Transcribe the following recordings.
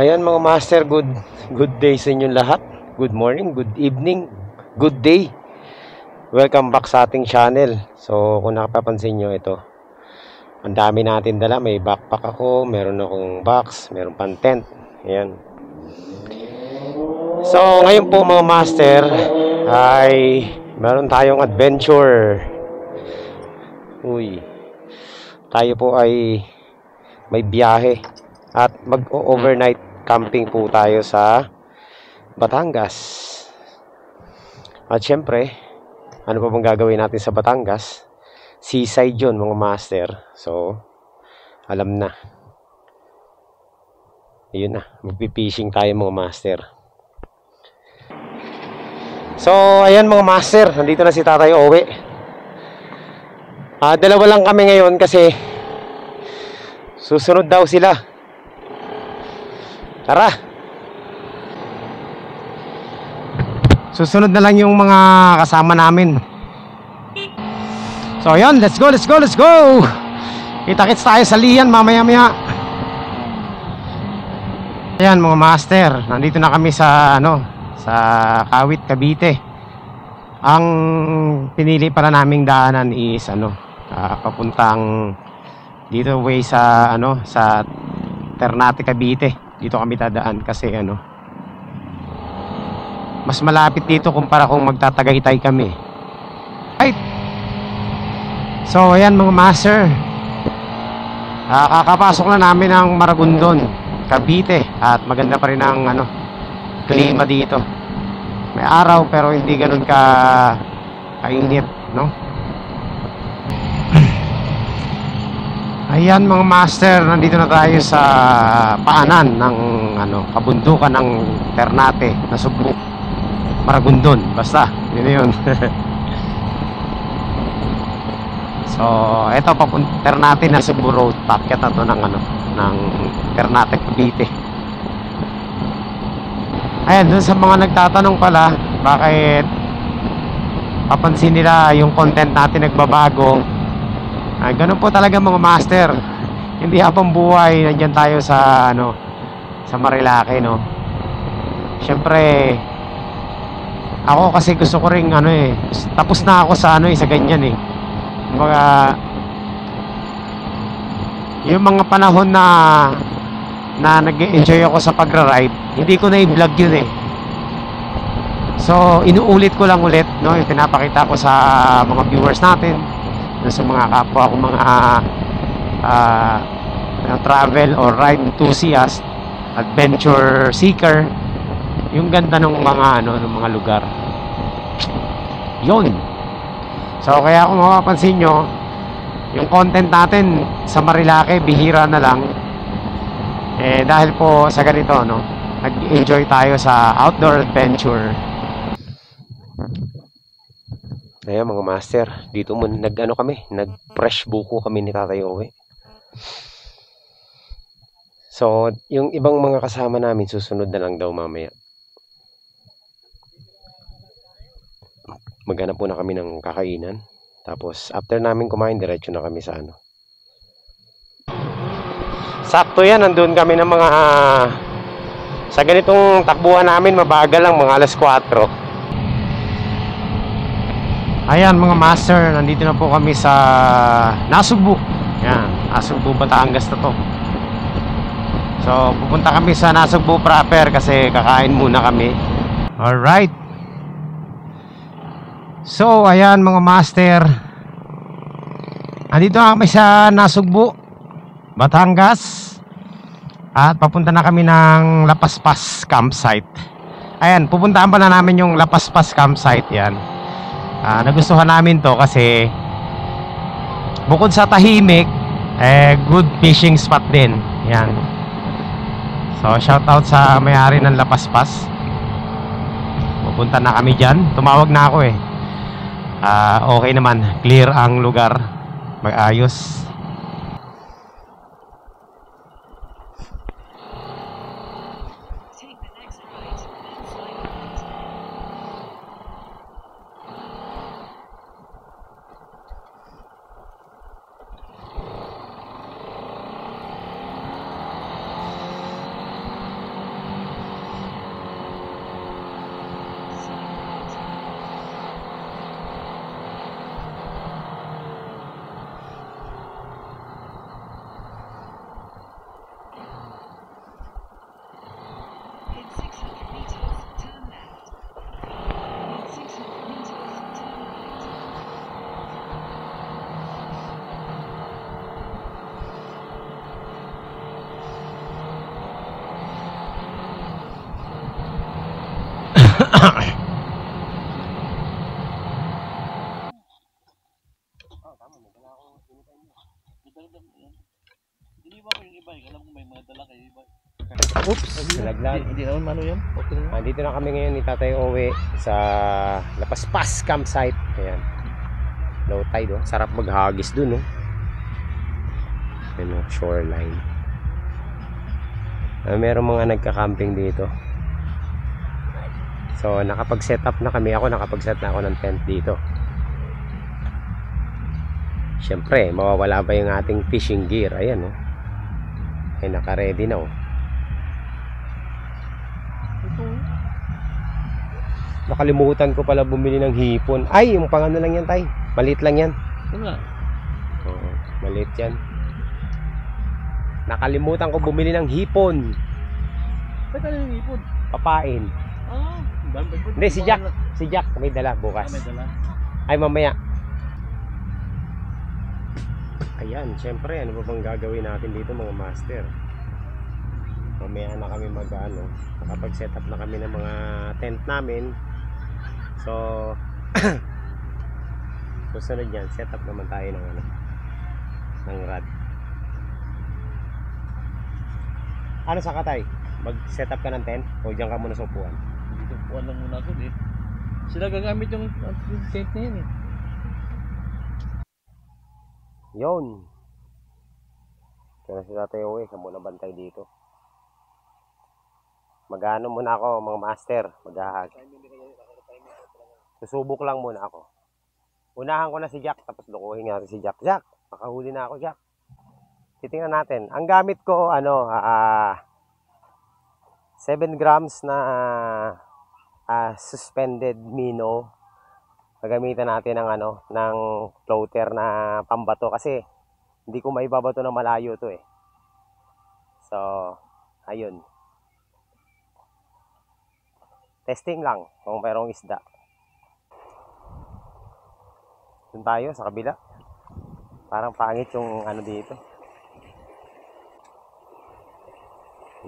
Ayan mga master, good day sa inyong lahat. Good morning, good evening, good day. Welcome back sa ating channel. So kung nakapapansin nyo, ito ang dami natin dala. May backpack ako, meron akong box, meron pang tent. Ayan. So ngayon po mga master ay meron tayong adventure. Tayo po ay may biyahe at mag-overnight camping po tayo sa Batangas. At syempre, ano pa bang gagawin natin sa Batangas? Seaside yun mga master. So, alam na. Ayun na, magpipishing tayo mga master. So, ayan mga master, nandito na si Tatay Owe. Dalawa lang kami ngayon kasi susunod daw sila. Tara. Susunod na lang yung mga kasama namin. So ayun, let's go. Kita-kits tayo sa Lian mamaya-maya. Ayan mga master, nandito na kami sa sa Kawit, Cavite. Ang pinili para naming daanan is papuntang dito way sa sa Ternate, Cavite. Dito kami tadaan kasi mas malapit dito kumpara kung magtatagaytay kami. Right. So ayan mga master, kakapasok na namin ng Maragondon, Cavite. At maganda pa rin ang klima dito. May araw pero hindi ganun kainit, no? Ayan mga master, nandito na tayo sa paanan ng kabundukan ng Ternate, Nasugbu, Maragondon, basta yun. So eto papunta Ternate, Nasugbu Road, packet na to ng Ternate, Cavite. Ayan, dun sa mga nagtatanong pala bakit papansin nila yung content natin nagbabago. Ganun po talaga mga master. Hindi habang buhay nandiyan tayo sa sa Marilake, no. Siyempre ako kasi gusto ko ring tapos na ako sa sa ganyan Kumbaga yung mga panahon na nag-enjoy ako sa pagra-ride, hindi ko na i-vlog yun So inuulit ko lang ulit, no, yung pinapakita ko sa mga viewers natin, sa mga kapwa ko mga travel or ride enthusiast, adventure seeker, yung ganda ng mga ng mga lugar yun. So kaya kung mapapansin nyo, yung content natin sa Marilake bihira na lang dahil po sa ganito nag-enjoy tayo sa outdoor adventure. Ayan mga master, dito mo nag-fresh buko kami ni Tatay Owe. So, yung ibang mga kasama namin susunod na lang daw mamaya. Maghanap muna kami ng kakainan. Tapos, after namin kumain, diretso na kami sa Sakto yan, nandun kami ng mga sa ganitong takbuhan namin, mabagal lang, mga alas 4. Ayan mga master, nandito na po kami sa Nasugbu. Yan, Nasugbu, Batangas na to. So pupunta kami sa Nasugbu proper kasi kakain muna kami. Alright. So ayan mga master, nandito na kami sa Nasugbu, Batangas. At papunta na kami ng Lapaspas campsite. Ayan, pupuntaan pa na namin yung Lapaspas campsite. Yan, nagustuhan namin to kasi bukod sa tahimik, good fishing spot din. Yan. So shout out sa may-ari ng Lapaspas. Pupunta na kami dyan. Tumawag na ako okay naman, clear ang lugar, mag-ayos. Hindi naman mano yan. Okay na. Dito na kami ngayon ni Tatay Owe sa Lapaspas campsite. Ayan. Low tide, oh. Sarap maghagis dun, oh. Ayan, oh, shoreline. Meron mga nagka-camping dito. So, nakapag-set up na kami. Ako nakapag-set na ako ng tent dito. Siyempre, mawawala ba yung ating fishing gear? Ayan, oh. Ay, naka-ready na, oh. Nakalimutan ko pala bumili ng hipon. Ay, yung pangano lang yan, tay. Maliit lang yan. Wala. Oo, maliit yan. Nakalimutan ko bumili ng hipon. Ba't ano yung ipon? Papain. Ah, Hindi, si Jack. Si Jack may dala bukas. May dala. Ay, mamaya. Ayan, syempre, ano ba bang gagawin natin dito, mga master? Mamaya na kami mag-ano, nakapag-set up na kami ng mga tent namin. So, susunod yan, set up naman tayo ng ano, ng rod. Ano sa katay? Mag-set up ka ng tent o diyan ka muna sa upuan? Dito po lang muna ako eh. Sila gagamit yung tent na yun eh. Yun. Kaya si Tatay Owe, siya muna bantay dito. Mag-ano muna ako, mga master. Maghahag. Susubok lang muna ako. Unahan ko na si Jack, tapos lukuhin natin si Jack. Jack, makahuli na ako, Jack. Titingnan natin. Ang gamit ko, 7 grams na suspended minnow. Gagamitan natin ng ng floater na pambato kasi hindi ko maibabato na malayo to eh. So, ayun. Testing lang kung mayroong isda. Doon tayo sa kabila. Parang pangit yung dito.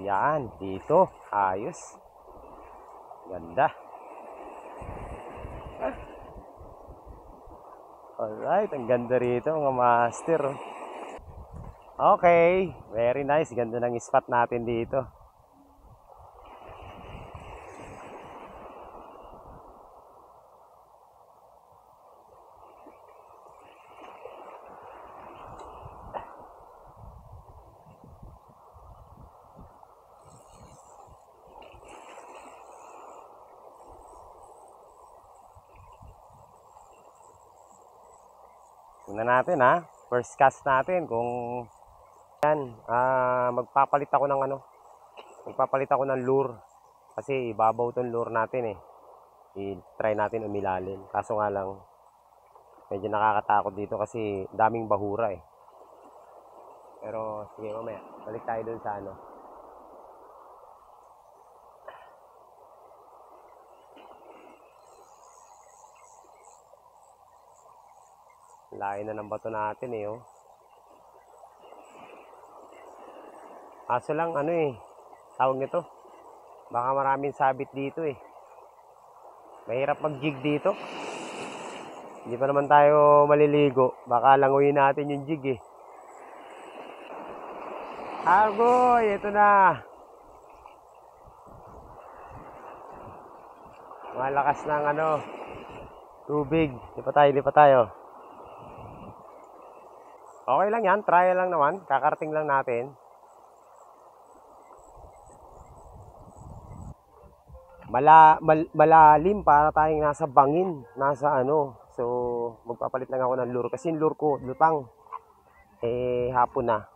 Yan, dito. Ayos. Ganda. Alright, ang ganda rito mga master. Okay, very nice. Ganda ng spot natin dito. Tingnan natin first cast natin kung yan, magpapalit ako ng magpapalit ako ng lure kasi ibabaw tong lure natin eh. I-try natin umilalim. Kaso nga lang medyo nakakatakot dito kasi daming bahura eh. Pero sige, mamaya balik tayo dun sa layo na ng bato natin eh, oh. Kaso lang tawag nito, baka maraming sabit dito eh. Mahirap mag-jig dito. Hindi pa naman tayo maliligo, baka languyin natin yung jig eh. Agoy, ito na. Malakas ng tubig. Di pa tayo. Okay lang yan, trial lang naman, kakarating lang natin. Malalim para tayong nasa bangin, nasa So, magpapalit lang ako ng lure kasi yung lure ko, lutang. Eh, hapon na.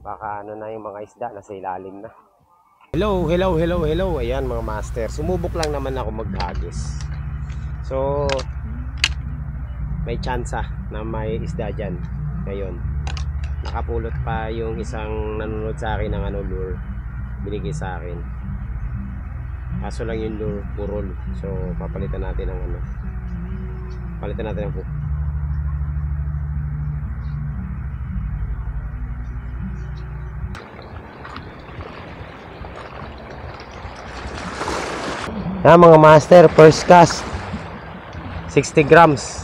Baka na yung mga isda, nasa ilalim na. Hello. Ayan mga master, sumubok lang naman ako maghagis. So, may tsansa na may isda dyan ngayon. Nakapulot pa yung isang nanonood sa akin ng lure, binigay sa akin. Kaso lang yung lure purol, so papalitan natin ng palitan natin ng hook. Yan mga master, first cast 60 grams.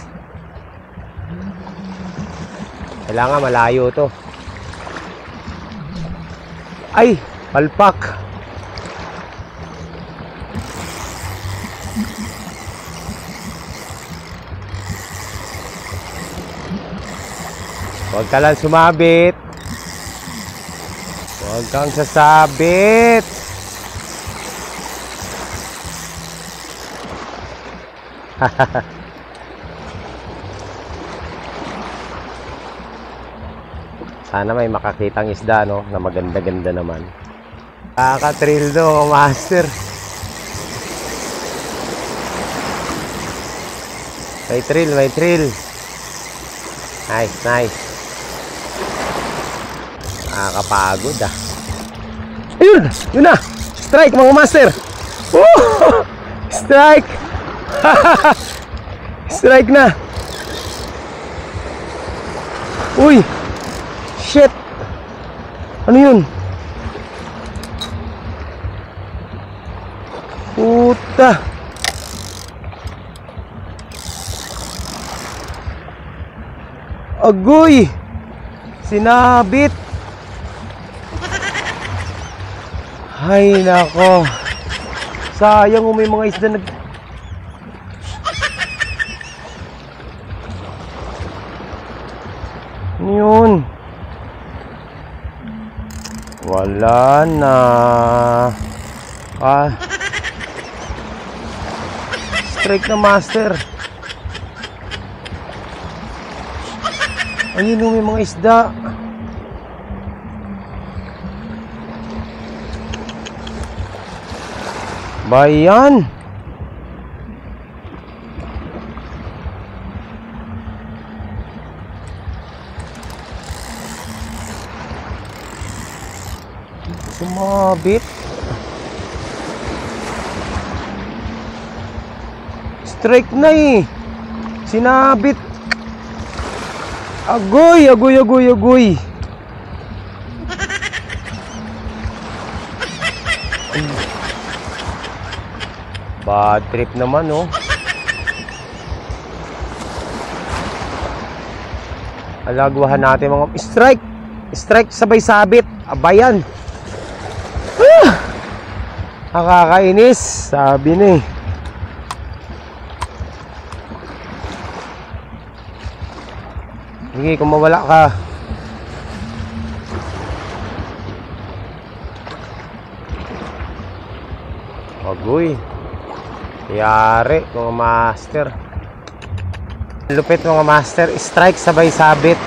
Kailangan malayo to. Ay, palpak. Huwag ka lang sumabit. Huwag kang sasabit. Sana may makakitang isda, no? Na maganda-ganda naman. Kaka-thrill do, master. May thrill, may thrill. Nice, nice. Nakakapagod ah. Ayun! Yun na! Strike mga master! Woo! Strike! Strike na! Uy! Shit! Ano yun? Puta! Agoy! Sinabit! Ay nako! Sayang kung may mga isda nag... Ano yun? Wala na. Strike na master. Ayun yung may mga isda. Bayan. Sumabit. Strike na eh. Sinabit. Agoy, agoy, agoy, agoy. Bad trip naman, oh. Alagwahan natin mga strike. Strike sabay sabit. Abayan. Nakakainis. Sabi ni. Sige, kung mawala ka. Agoy. Yari mga master. Lupit mga master. Strike sabay sabit.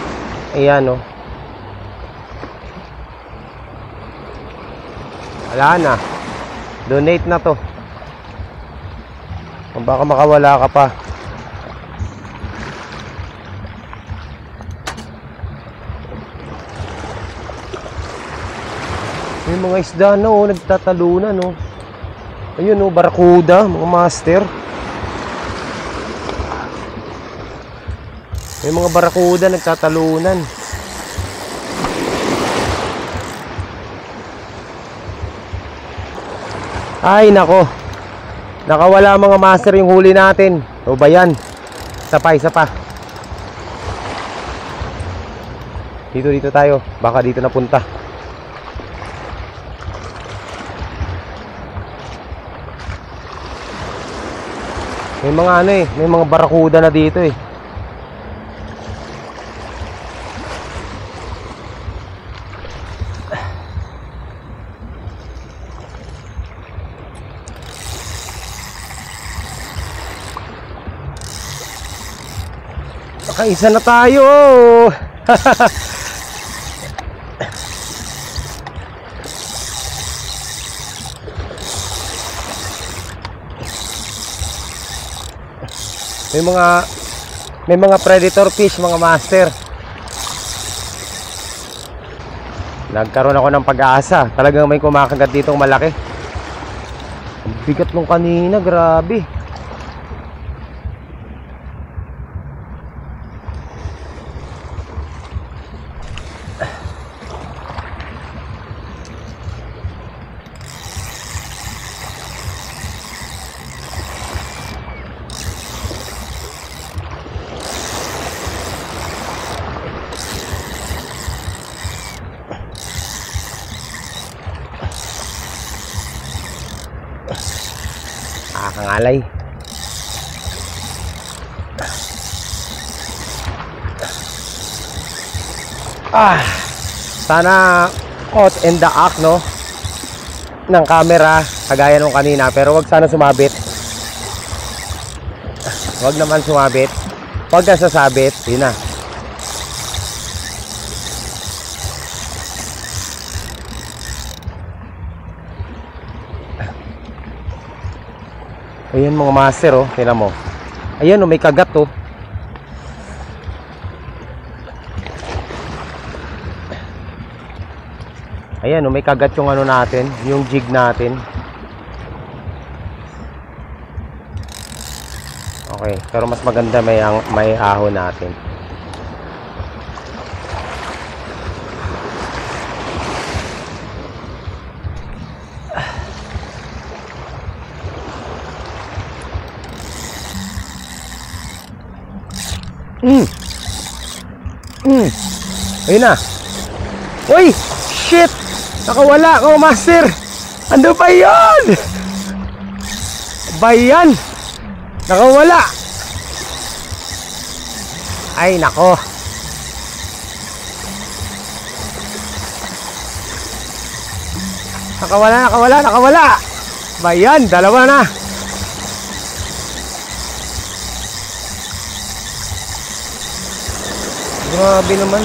Ayan, oh. Wala na. Donate na to. Kung baka makawala ka pa. May mga isda na, oh, nagtatalunan, oh. Ayun, oh, barakuda, mga master. May mga barakuda nagtatalunan. Ay nako, nakawala mga master yung huli natin. O ba yan? Isa pa, isa pa. Dito tayo. Baka dito napunta. May mga ano eh, may mga barakuda na dito eh. Nakaisa na tayo. May mga predator fish mga master. Nagkaroon ako ng pag-asa. Talagang may kumakagat ditong malaki. Ang bigat nung kanina, grabe. Ang alay. Sana out and the act, no, ng camera kagaya nung kanina, pero wag sana sumabit. Wag naman sumabit. Wag ka sasabit. Yun na. Ayan mga master, oh, tingnan mo. Ayan, oh, may kagat, oh. Ayan, oh, may kagat yung ano natin, yung jig natin. Okay, pero mas maganda may ahon natin. Ayun na. Uy! Shit! Nakawala ko, master! Ando pa yun! Bayan! Nakawala! Ay, nako! Nakawala! Bayan! Dalawa na! Grabe naman.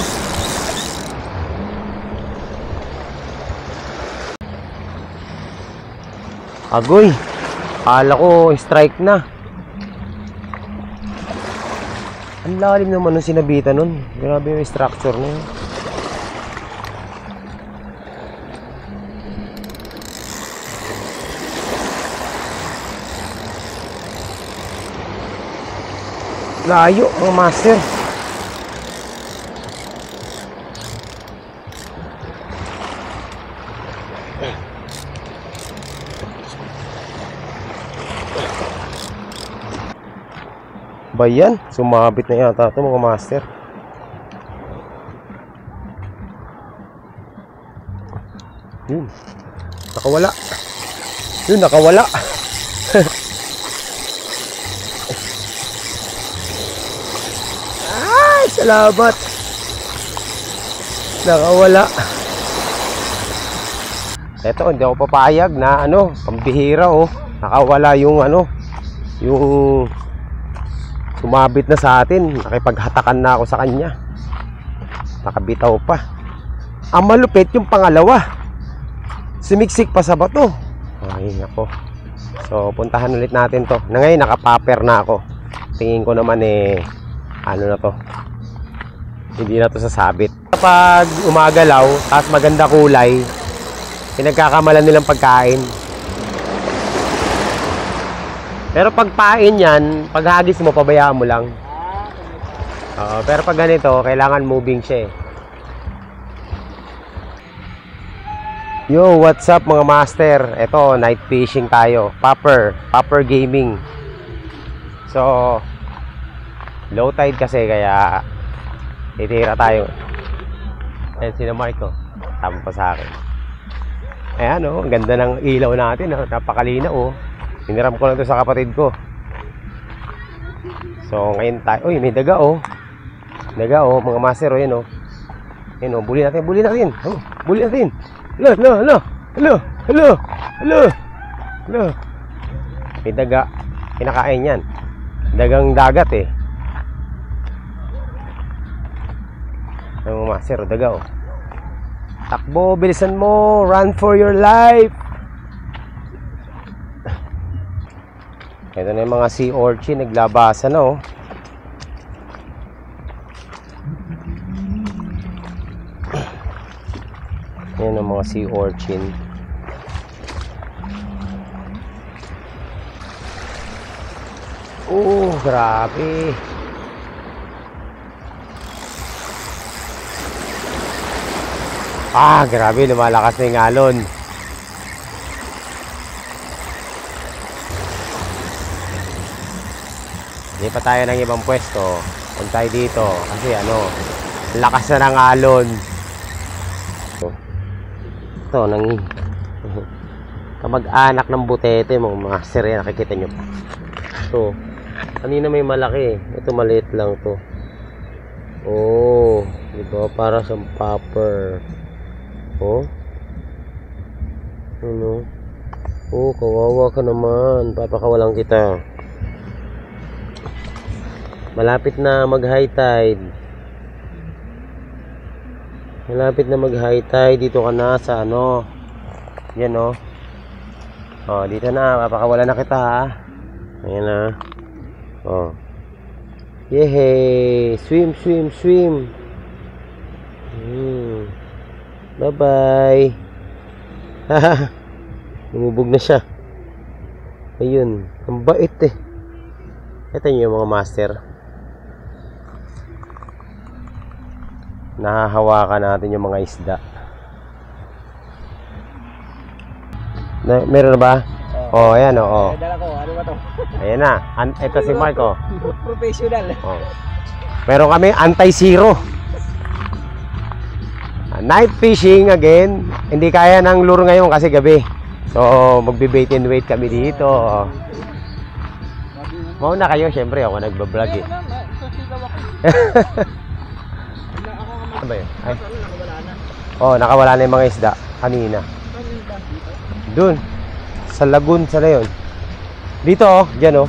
Agoy. Akala ko strike na. Ang lalim naman nung sinabitan nun. Grabe yung structure na yun. Layo ang master. Bayan, sumabit na yata ito mga master. Yun, nakawala. Yun, nakawala. Ay, salamat. Nakawala. Eto, hindi ako papayag na ano, pambihira, oh. Nakawala yung ano, yung sumabit na sa atin. Nakipaghatakan na ako sa kanya. Nakabitaw pa. Ang malupit yung pangalawa, sumiksik pa sa bato. Ay nako. So puntahan ulit natin to. Na ngayon nakapaper na ako. Tingin ko naman ano na to, hindi na to sasabit. Kapag umagalaw tapos maganda kulay, pinagkakamalan nilang pagkain. Pero pag pain yan, pag hagis mo, pabayaan mo lang. Pero pag ganito, kailangan moving siya eh. Yo, what's up mga master? Ito, night fishing tayo. Popper Gaming. So, low tide kasi, kaya itira tayo. Ayan, sino Marco? Tama pa sa akin. Ayan, oh, ang ganda ng ilaw natin. Oh. Napakalinaw, oh. Hiniram ko lang ito sa kapatid ko. So ngayon tayo, uy, may daga, oh. Daga, oh, mga master, oh, yan, oh. Yan, oh, buli natin. Oh, buli natin. Hello. May daga. Kinakain yan. Dagang dagat, eh. Mga master, oh, daga, oh. Takbo, bilisan mo. Run for your life. Ito na yung mga sea urchin, naglabasan na, oh. Yan ang mga sea urchin. Oh, grabe. Grabe, lumalakas na yung alon. Hindi pa tayo ng ibang pwesto. Punta tayo dito kasi ano, lakas na ng alon. Ito, Kamag-anak ng butete, mga master yan. Nakikita nyo pa. Ito. Kanina may malaki. Ito maliit lang to. Oh. Diba? Para sa popper. Oh. Ano? Oh, kawawa ka naman. Papakawalan kita. Malapit na mag-high tide. Malapit na mag-high tide. Dito ka na sa ano. Yan oh. Oh, dito na. Papakawalan na kita ha. Ayan na. Oh. Yehey! Swim, swim, swim. Bye-bye. Haha. Lumubog na siya. Ayun. Ang bait eh. Ito nyo yung mga master. Nahahawakan natin yung mga isda. Meron na ba? Oh, ayan oh. Dala ko, ano ba to? Ayan na. Ito si Marco. Professional. Oh. Meron kami anti-zero. Night fishing again. Hindi kaya ng lure ngayon kasi gabi. So, magbe-bait and wait kami dito. Mauna kayo, syempre ako nagbablog eh. Ano ba yun? Ay. Oh, nakawala na yung mga isda kanina. Doon. Sa lagoon, sana yun. Dito oh, dyan oh.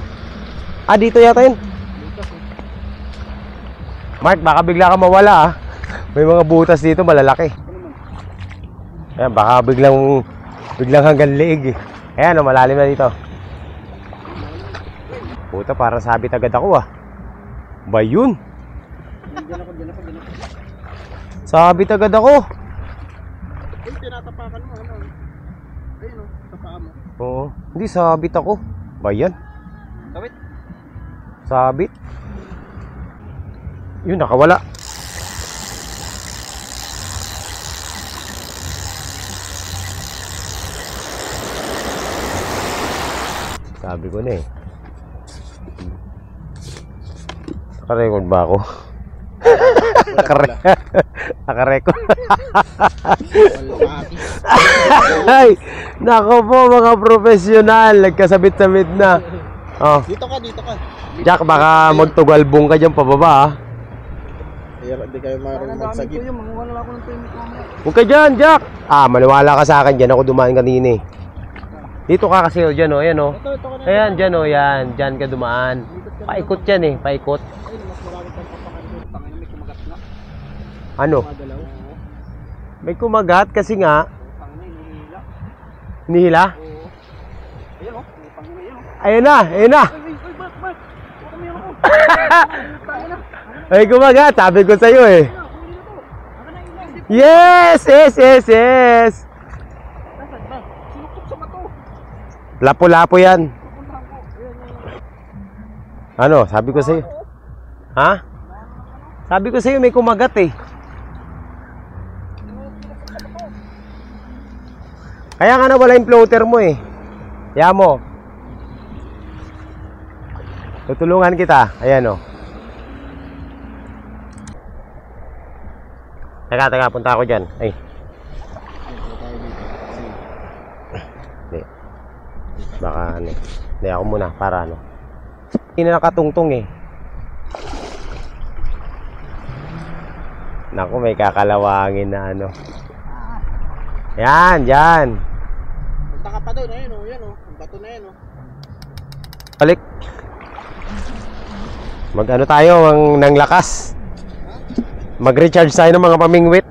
Ah, dito yata yun. Mark, baka bigla ka mawala ah. May mga butas dito malalaki. Ayan, baka biglang hanggang leeg eh. Ayan, malalim na dito. Puta, parang sabit agad ako ah. Ba yun? Sabit agad ako. Ay, tinatapakan mo, ano? Ayun, sa paa mo. Oo, hindi sabit ako. Ba yan? Sabit? Sabit. Yun, nakawala. Sabi ko na eh. Naka-record ba ako? Naka-record. Ay, nako po mga profesional. Nagkasabit-sabit na. Oh. Dito ka. Jack, baka magtugalbong ka dyan pababa ah. Hindi kayo marunong magsagip. Huwag ka dyan, Jack. Ah, maniwala ka sa akin. Dyan ako dumaan kanina eh. Dito ka kasi oh, dyan oh, ayan oh. Ayan, dyan oh, yan. Dyan ka dumaan. Paikot yan eh, paikot. Ano? May kumagat kasi nga. Nihila? Ayun na, ayun na. Ay, kumagat. Sabi ko sa'yo eh. Yes, yes, yes, yes. Lapo-lapo yan. Ano, sabi ko sa'yo. Ha? Sabi ko sa'yo may kumagat eh. Kaya nga nawala yung floater mo eh. Kaya mo. Tutulungan kita. Ayan o. Teka, punta ako dyan. Ay. Hindi. Baka ano. Hindi ako muna para ano. Hindi na nakatungtong eh. Naku, may kakalawangin na ano. Yan, dyan. Punta ka pa doon, ayun o, yan o. Ang bato na yan o. Balik. Mag-ano tayo ng lakas. Mag-recharge tayo ng mga pamingwit.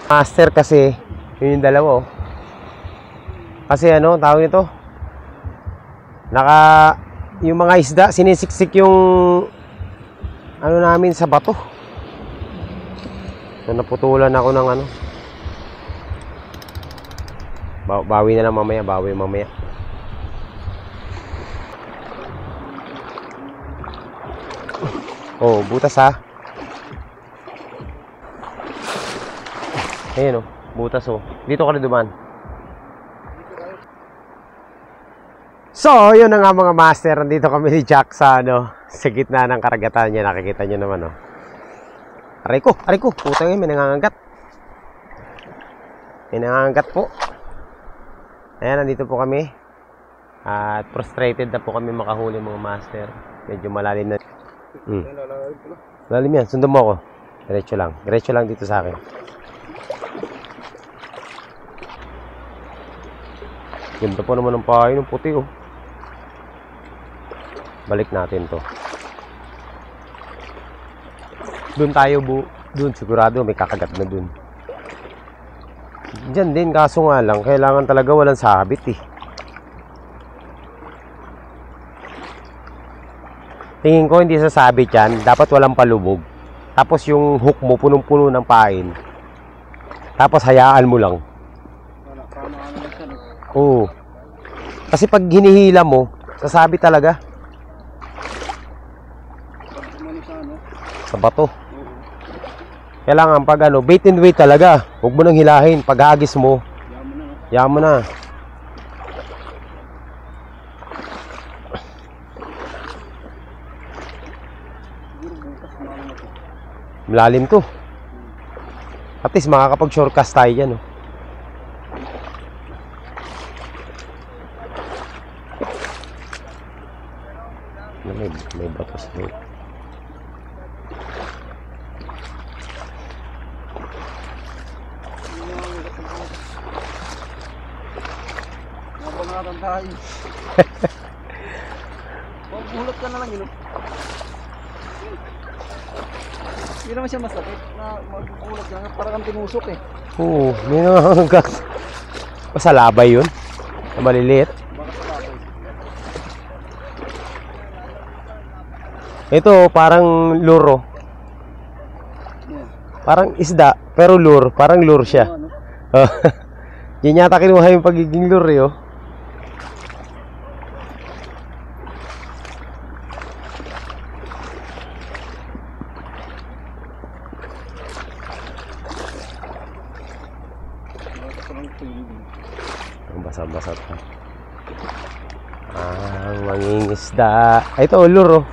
Master kasi, yun yung dalawa oh. Kasi ano, tawag nito. Yung mga isda, sinisiksik yung ano namin sa bato. So, naputulan ako ng ano. Bawi na lang mamaya, bawi mamaya. Oh, butas ha. Ayan oh, butas oh. Dito ka na duman. So, yun na nga mga master. Nandito kami ni Jack sa ano, sa gitna ng karagatan niya. Nakikita niyo naman oh. Aray ko, putang yun, may nangangagat. May nangangagat po. Ayan, nandito po kami. At frustrated na po kami makahuli mga master. Medyo malalim na. Malalim yan. Sundan mo ako. Diretso lang. Diretso lang dito sa akin. Ganda po naman ng pahay ng puti oh. Balik natin to. Doon tayo doon sigurado may kakagat na doon. Diyan din kaso nga lang kailangan talaga walang sabit eh. Tingin ko hindi sasabit yan, dapat walang palubog. Tapos yung hook mo punong-puno ng pain. Tapos hayaan mo lang. Oo. Kasi pag hinihila mo, sasabit talaga. Sa bato. Kailangan pag bait and wait talaga. Huwag mo nang hilahin. Pag hagis mo, hayaan mo na. Malalim to. At least makakapag-shortcast tayo dyan. Oh. May batos mo. Mabangatan tayo. Magbulot ka na lang yun. Hindi naman siya masakit na magbubulat ka. Parang kang tinusok eh. Oo, may nangangagat. Masalabay yun. Maliliit. Ito parang luro. Parang isda, pero lure. Parang lure siya. Yan yata kinuha yung pagiging lure eh, oh. Basa-basa pa. Mangingisda. Ito, lure, oh.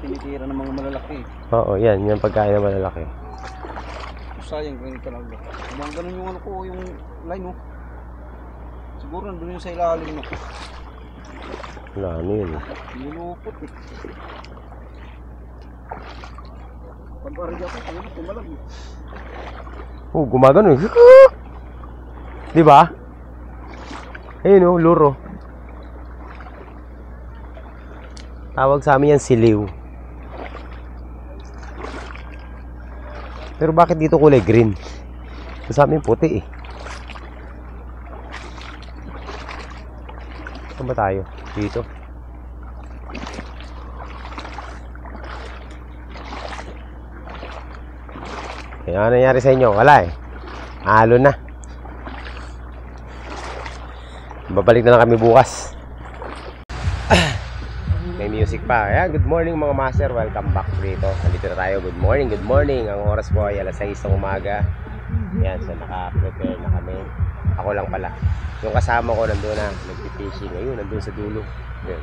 Tinitira ng mga malalaki. Oo, yan. Yan pagkain ng malalaki. Sayang ganito talaga. Mga ganun yung ano ko, yung line oh. Siguro nandun yung sa ilalim no. Wala, ano yun eh. Nilupot eh. Pag-arya ko, pag-arya ko, tumalag eh. Oh, gumagano eh. Diba? Ayun oh, luro. Tawag sa amin yan siliw. Pero bakit dito kulay green? Sa amin puti eh. Saan ba tayo? Dito. Eh, ano nangyari sa inyo? Wala eh. Halo na. Babalik na lang kami bukas. May music pa. Ayan, good morning mga master. Welcome back dito. Nandito na tayo. Good morning, good morning. Ang oras po ay alas 6 ng umaga. Ayan, so naka-prepare na kami. Ako lang pala. Yung kasama ko nandun na. Nagpipishing. Ayun, nandun sa dulo. Ayan.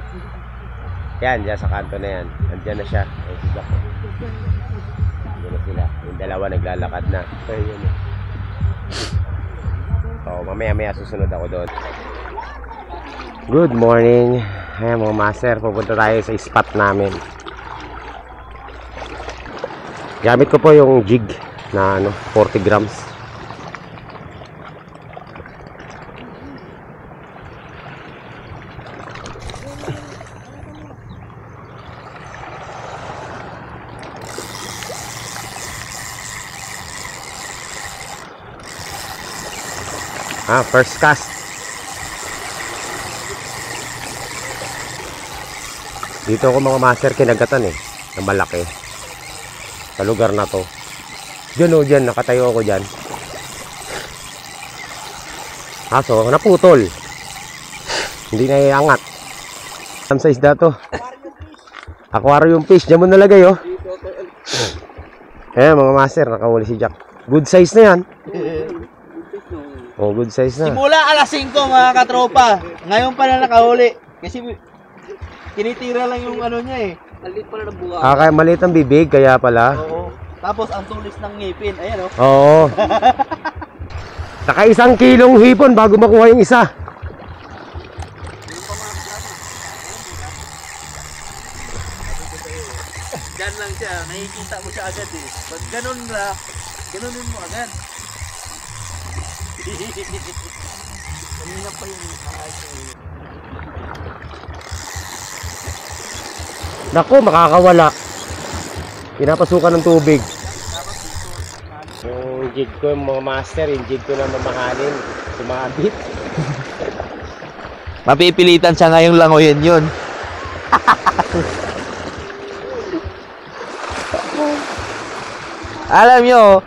Yan, dyan sa kanto na yan. Nandyan na siya. Ayun, si Jack. Nandun na sila. Yung dalawa naglalakad na. Ayun. So, mamaya-maya susunod ako doon. Good morning. Ayan mga master, pupunta tayo sa spot namin. Gamit ko po yung jig na 40 grams. First cast. Dito ako mga master kinagatan eh, na malaki. Sa lugar na to. Diyan o, diyan, nakatayo ako diyan. So, naputol. Hindi na iangat. Ang size na to. Aquarium fish, diyan mo nalagay oh. Mga master, nakahuli si Jack. Good size na yan. Oh, good size na. Simula alas 5 mga katropa. Ngayon pa na nakahuli. Kasi tinitira lang yung ano niya eh. Maliit pala ng buka. Kaya maliit ang bibig, kaya pala. Oo. Tapos ang tulis ng ngipin. Ayan o. Oo. Saka 1 kilong hipon bago makuha yung isa. Diyan lang siya. Nakikita mo siya agad eh. Pag ganun na, ganunin mo agad. Kanina pa yun. Naku, makakawala. Pinapasukan ng tubig. Yung jig ko, yung mga master, yung jig ko na mamahalin, sumabit. Mapipilitan siya ngayong langoyin yun. Alam nyo,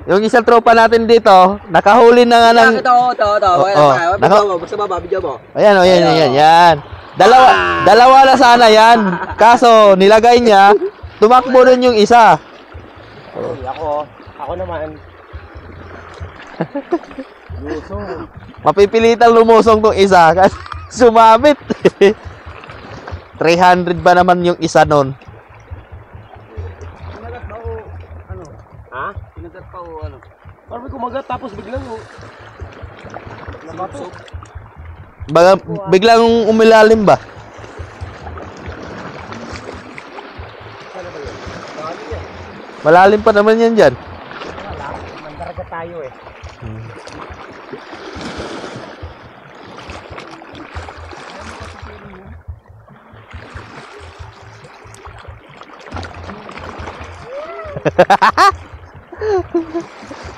yung isang tropa natin dito, nakahuli na nga ng... Basta baba, video mo. Ayan, yan. Dalawa na sana yan. Kaso, nilagay niya, tumakbo rin yung isa. Ako naman. Mapipilitang lumusong tong isa kasi sumabit. 300 ba naman yung isa nun? Pinagat ba o ano? Ha? Pinagat pa o ano? Parang may kumagat tapos biglang nabato. Baga, biglang umilalim ba? Malalim pa naman yan dyan. Nandaragat tayo eh.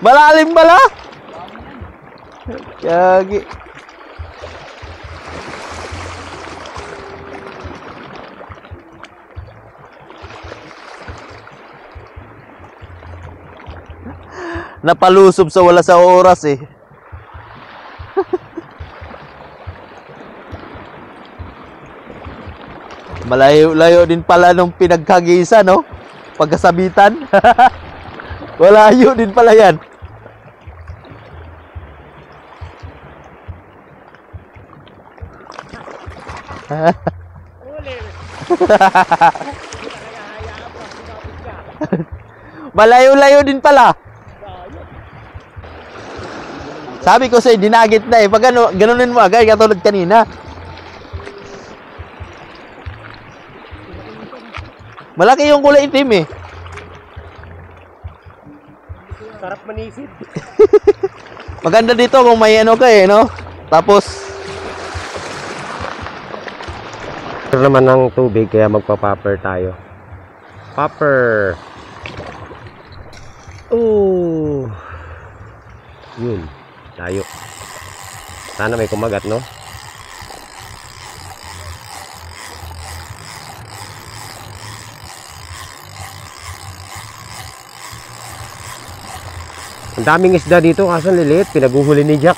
Malalim pala? Yagi. Napalusob sa wala sa oras eh. Malayo-layo din pala nung pinagkagisa, no? Pagkasabitan. Malayo din pala yan. Malayo-layo din pala. Sabi ko sa'yo, dinagit na eh. Pag ganunin mo agad, katulad kanina. Malaki yung kulay itim eh. Sarap manisip. Maganda dito kung may ano ka eh, no? Tapos, naman ng tubig kaya magpa-popper tayo. Popper. Oh. Yun. Tayo. Sana may kumagat, no? Ang daming isda dito kaso liliit. Pinaguhuli ni Jack.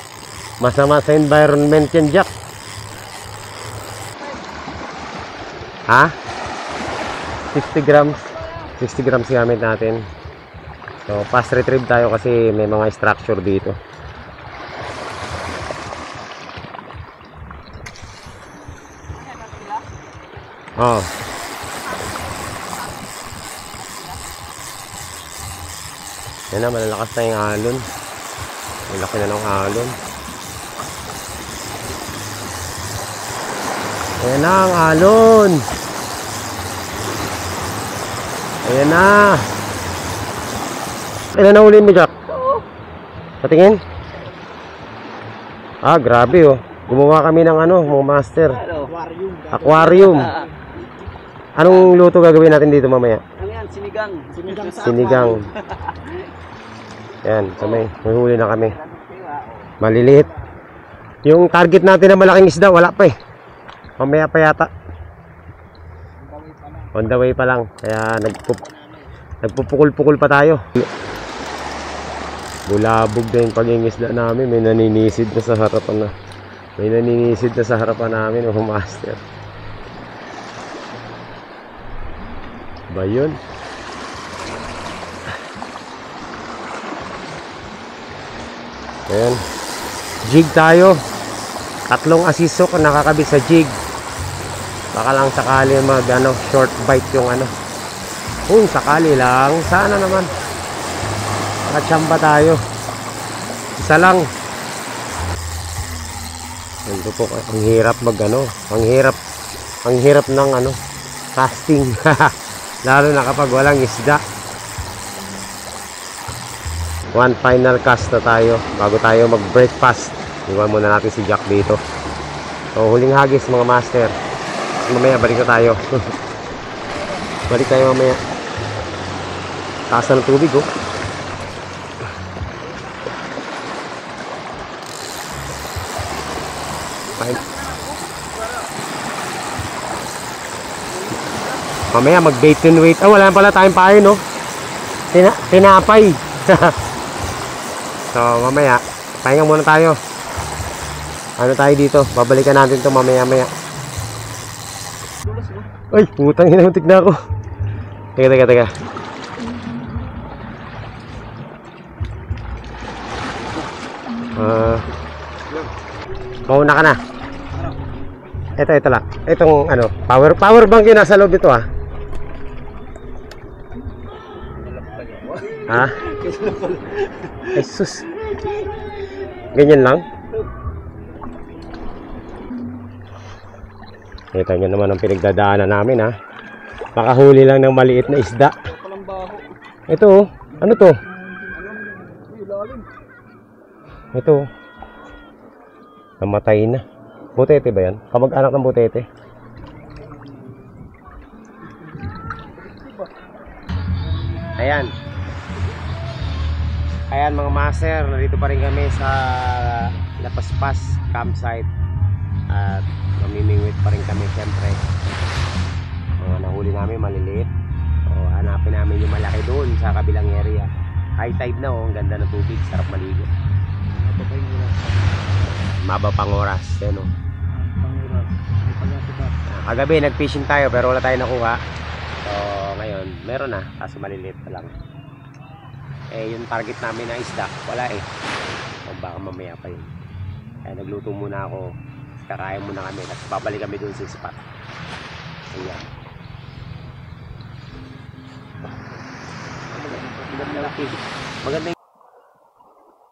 Masama sa environment yan, Jack. Ha? 60 grams. 60 grams gamit natin. So, fast retrieve tayo kasi may mga structure dito. Oh. Yan na, malalakas na yung alon. Malaki na ng alon. Ayan na ang alon. Ayan na. Ilan na huli mo, Jack? Patingin? Ah, grabe oh. Gumawa kami ng ano, mga master. Aquarium. Anong luto gagawin natin dito mamaya? Ano yan? Sinigang. Sinigang. Yan, so may huli na kami. Maliliit. Yung target natin na malaking isda, wala pa eh. Mamaya pa yata. On the way pa lang. Kaya nagpupukul-pukul pa tayo. Bulabog na yung pag-ingisda namin. May naninisid na sa harapan na. May naninisid na sa harapan namin, oh master. Ba yun? Ayan. Jig tayo. 3 asisok nakakabit sa jig. Baka lang sakali short bite yung Kung sakali lang, sana naman. Nakachamba tayo. Isa lang. Ito po, ang hirap ang hirap ng casting. Lalo na kapag walang isda. One final cast na tayo bago tayo mag-breakfast. Iwan muna natin si Jack dito. So, huling hagis mga master. Mamaya balik na tayo. Balik tayo mamaya. Taas na ng tubig, oh. Mamaya mag-bait and wait. Wala pala tayong pain, no? Tinapay. So, mamaya, pahinga muna tayo. Ano tayo dito? Babalikan natin to mamaya-maya. Ay, putang ina, muntik na ako. Teka. Mauna ka na. Ito lang. Itong power bank yun nasa loob dito, ah. Ha? Ay, sus. Ganyan lang. Kita nyo naman ang pinagdadaanan namin, ha. Makahuli lang ng maliit na isda. Ito, oh. Ano to? Ito, oh. Namatay na. Butete ba yan? Kamag-anak ng butete. Ayan. Ayan mga master, narito pa rin kami sa Lapaspas campsite. At mamimingwit pa rin kami siyempre. Nahuli namin maliliit. Hanapin namin yung malaki doon sa kabilang area. High tide na, oh. Ang ganda ng tubig, sarap maligo. Maba pang oras. Yan, oh. Kagabi nag-fishing tayo pero wala tayong nakuha. So ngayon meron na, kaso maliliit pa lang. Yung target namin na isda, wala eh. O baka mamaya pa yun. Kaya nagluto muna ako. Kakain muna kami. Tapos babalik kami dun sa spot. Ayan. Maganda yung...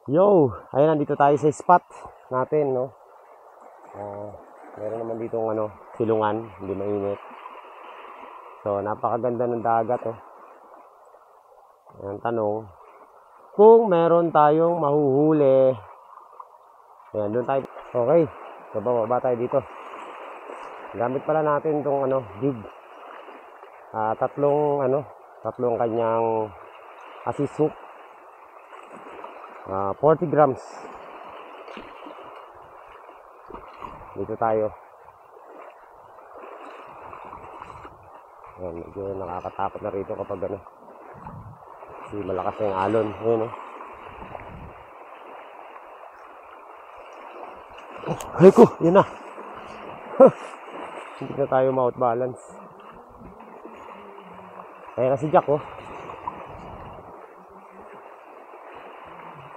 Yo! Ayan, nandito tayo sa spot natin, no? Meron naman dito silungan. Hindi mainit. So, napakaganda ng dagat, oh. Ayan, tanong. Kung meron tayong mahuhuli. Ayan, doon tayo. Okay. So, bababa tayo dito. Gamit pala natin itong jig. Tatlong kanyang assist hook. 40 grams. Dito tayo. Ayan, medyo nakakatakot na rito kapag kasi malakas na yung alon. Ayan, oh. Ay ko, yun na. Hindi na tayo ma-out balance. Ayan na si Jack, oh.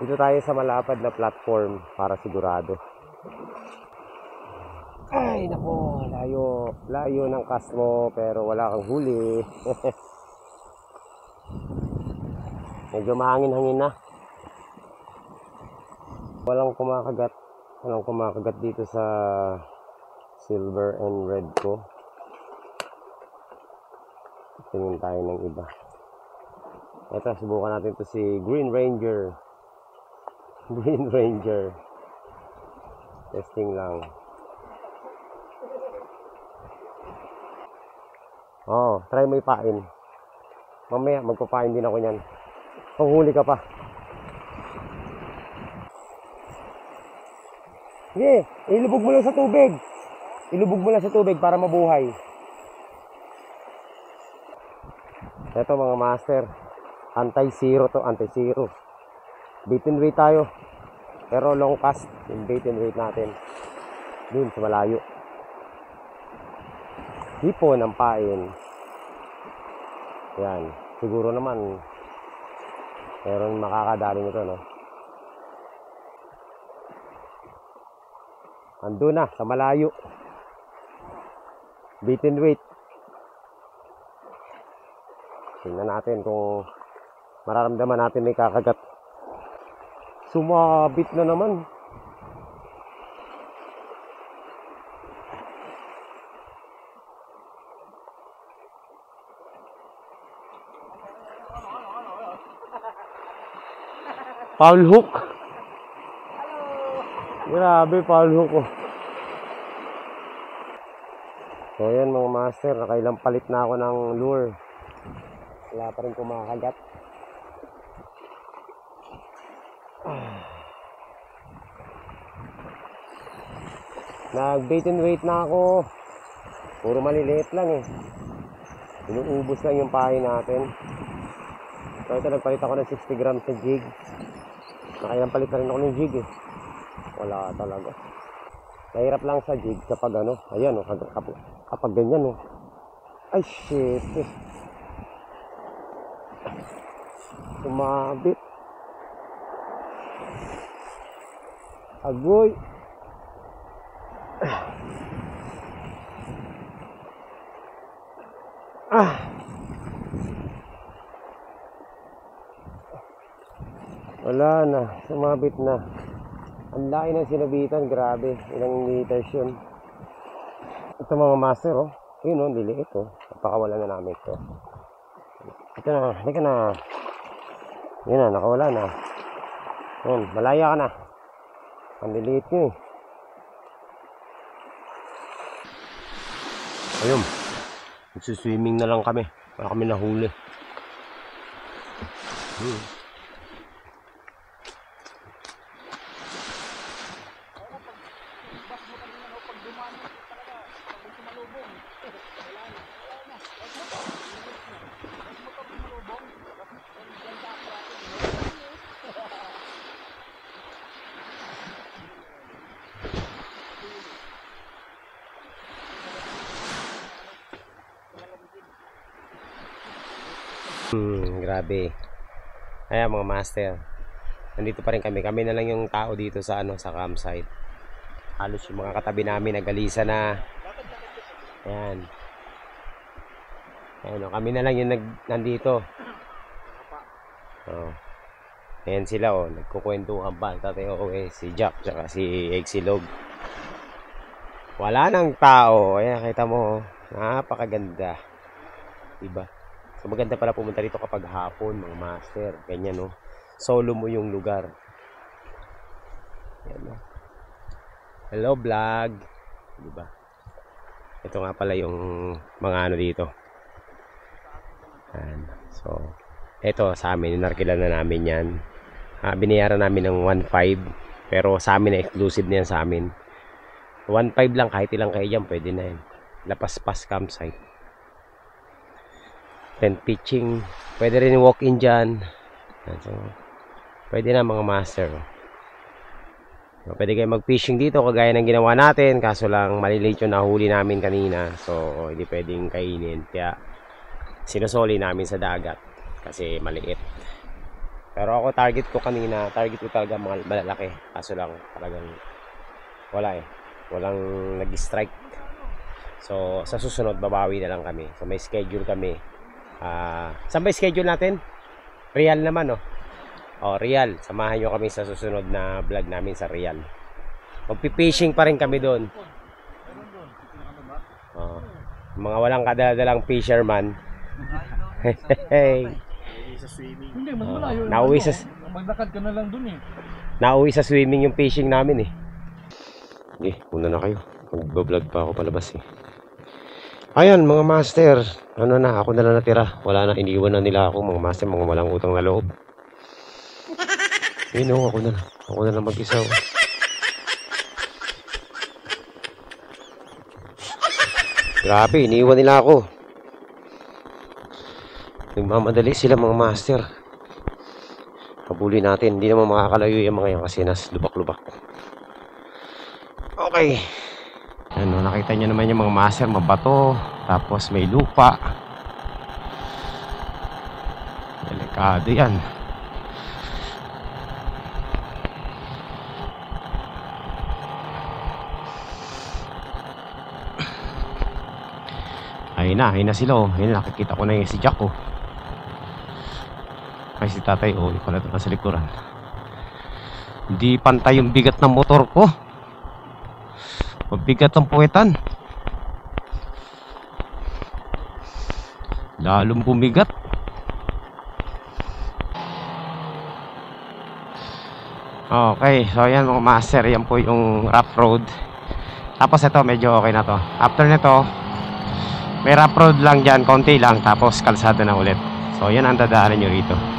Dito tayo sa malapad na platform para sigurado. Ay, nako, layo ng cast mo pero wala kang huli. Medyo mahangin-hangin na. Walang kumakagat dito sa silver and red ko. Tingin tayo ng iba. Ito, subukan natin to si Green Ranger. Green Ranger. Testing lang. Try mo ipain. Mamaya magpapain din ako niyan. Kung huli ka pa. Sige, ilubog mo lang sa tubig. Ilubog mo lang sa tubig para mabuhay. Ito mga master, anti-zero to, anti-zero. Bait and wait tayo. Pero long cast, yung bait and wait natin. Dun sa malayo. Hipon ang pain. Yan, siguro naman meron makakadali nito, no? Ando na sa malayo. Bait and wait. Tingnan natin kung mararamdaman natin may kakagat. Sumabit na naman. Foul hook. Grabe, foul hook ko. So yan mga master, nakailang palit na ako ng lure. Wala pa rin kumakagat. Nag bait and wait na ako. Puro maliliit lang eh. Inuubos lang yung pahay natin. So ito, nagpalit ako ng 60 grams sa jig. Nakailang palit na rin ako ng jig eh. Wala talaga. Mahirap lang sa jig kapag ano, ayan o, kapag ganyan o. Ay shit eh. Sumabit. Agoy. Wala na, sumabit na. Ang laki ng sinabitan, grabe. Ilang liters yun. Ito mga master oh. Yun oh, liliit oh. Napakawala na namin ito. Ito na, halika na. Yun na, nakawala na. Yun, malaya ka na. Ang liliit nyo eh. Ayun, nagsiswimming na lang kami. Para kami nahuli. Grabe. Ayan mga master. Nandito pa rin kami. Kami na lang yung tao dito sa ano, sa campsite. Halos yung mga katabi namin nagalisa na. Ayan. Ayan, kami na lang yung nandito. Oh. Ayan sila oh, nagkukwentuhan pa. Tatay okay, si Jack tsaka si Exilog. Wala nang tao. Ayan, kita mo oh. Napakaganda. Diba? So maganda pala pumunta dito kapag hapon mga master. Ganyan no. Solo mo yung lugar. Yan, no? Hello vlog. Diba? Ito nga pala yung mga ano dito. Yan. So ito sa amin, inarkilan na namin yan. Binayaran namin ng 1.5. Pero sa amin na exclusive na yan sa amin. 1.5 lang, kahit ilang kayo dyan pwede na yan. Lapaspas campsite. Tent pitching, pwede rin walk-in dyan. So, pwede na mga master. So, pwede kayo mag-fishing dito kagaya ng ginawa natin. Kaso lang malilate yung nahuli namin kanina. So hindi pwedeng kainin. Kaya sinusoli namin sa dagat. Kasi maliit. Pero ako target ko kanina. Target ko talaga mga malalaki. Kaso lang talagang wala eh. Walang nag-strike. So sa susunod babawi na lang kami. So may schedule kami. Saan ba schedule natin? Real naman oh. Oh, Real. Samahan nyo kami sa susunod na vlog namin sa Real. Magpipishing pa rin kami doon. Oh, mga walang kadaladalang fisherman. Hey. Hindi, mas malayo. Nauwi sa Maglakad ka na lang doon eh. Nauwi sa swimming yung fishing namin eh. Okay, muna na kayo. Mag-vlog pa ako palabas eh. Ayan mga master, ano na, ako na lang natira. Wala na, iniwan na nila ako mga master, mga walang utang na loob. Yun o, ako na lang mag-isa. Grabe, iniwan nila ako. Nagmamadali sila mga master. Habulin natin, hindi naman makakalayo yung mga yan kasi nas lubak-lubak. Okay. Ano, nakita nyo naman yung mga master, mabato, tapos may lupa. Delikado yan. Ayun na sila oh. Ayun, nakikita ko na yung si Jack oh. sumakay si tatay. Oh, pala ito nasa likuran. Hindi pantay yung bigat ng motor ko. Mabigat ang puwetan. Lalong bumigat. Okay, so ayan mga master, yan po yung rough road. Tapos ito medyo okay na to. After nito, may rough road lang dyan, konti lang, tapos kalsada na ulit. So yan ang dadaanan nyo rito.